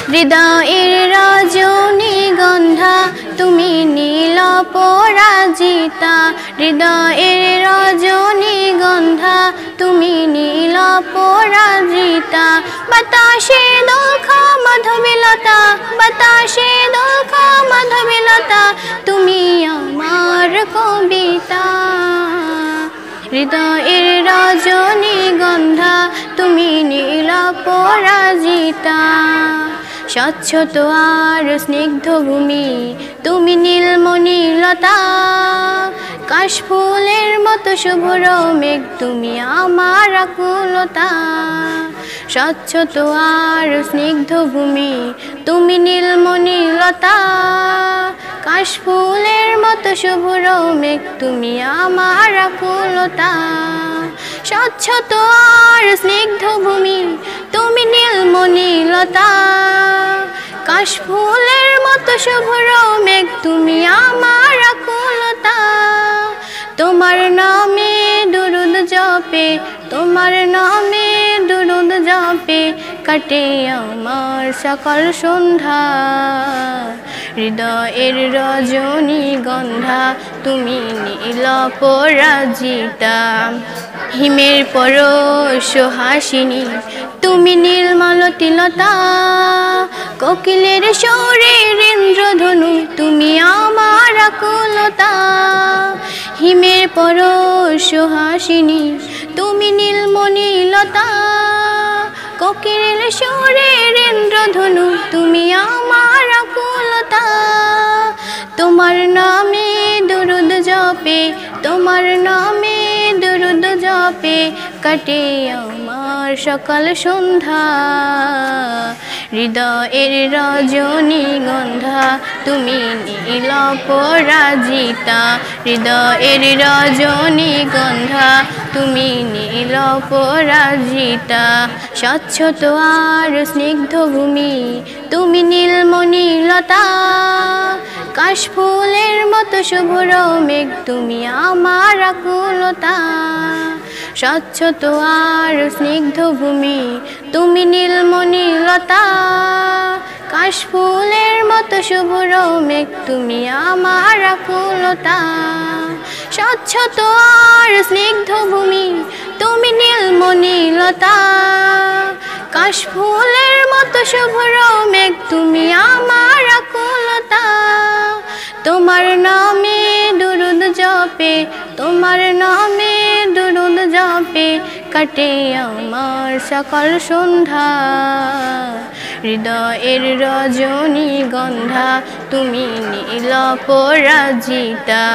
হৃদয়ের রজনীগন্ধা তুমি নীল পরাজিতা, হৃদয়ের রজনীগন্ধা তুমি নীল পরাজিতা। বাতাসে দুঃখ মাধবীলতা, বাতাসে দুঃখ মাধবীলতা তুমি আমার কবিতা। হৃদয়ের রজনীগন্ধা তুমি নীল পরাজিতা। স্বচ্ছ আর স্নিগ্ধ ভূমি তুমি নীলমণিলতা, কাশফুলের মতো শুভ্র মেঘ তুমি আমার আকুলতা। স্বচ্ছ আর স্নিগ্ধ ভূমি তুমি নীলমণিলতা, কাশফুলের মতো শুভ্র মেঘ তুমি আমার আকুলতা। স্বচ্ছ আর স্নিগ্ধ ভূমি তুমি নীলমণিলতা, কাশফুলের মতো শুভ্র মেঘ তুমি আমার আকুলতা। তোমার নামে দুরুদ জপে, তোমার নামে দুরুদ জপে কাটে আমার সকাল সন্ধ্যা। হৃদয়ের রজনীগন্ধা তুমি নীল পরাজিতা। হিমের পরশ হাসিনী তুমি নীলমালতিলতা, কোকিলের সুরের ইন্দ্রধনু তুমি আমার আকুলতা। হিমের পরশ হাসিনী তুমি নীলমণিলতা, কোকিলের সুরের ইন্দ্রধনু তুমি আমার আকুলতা। তোমার নামে দুরুদ জপে, তোমার নামে দুরুদ জপে কাটে আমার সকাল সন্ধ্যা। হৃদয়ের রজনীগন্ধা তুমি নীল পরাজিতা, হৃদয়ের রজনীগন্ধা তুমি নীল পরাজিতা। স্বচ্ছ আর স্নিগ্ধ ভূমি তুমি নীলমণিলতা, কাশফুলের মতো শুভ্র মেঘ তুমি আমার আকুলতা। স্বচ্ছ আর স্নিগ্ধ ভূমি তুমি নীলমণিলতা, কাশফুলের মতো শুভ্র মেঘ তুমি আমার আকুলতা। স্বচ্ছ আর স্নিগ্ধ ভূমি তুমি নীলমণিলতা, কাশফুলের মতো শুভ্র মেঘ তুমি আমার আকুলতা। তোমার নামে দুরুদ জপে, তোমার নামে দুরুদ জপে কাটে আমার সকাল সন্ধ্যা। হৃদয়ের রজনীগন্ধা তুমি নীল পরাজিতা।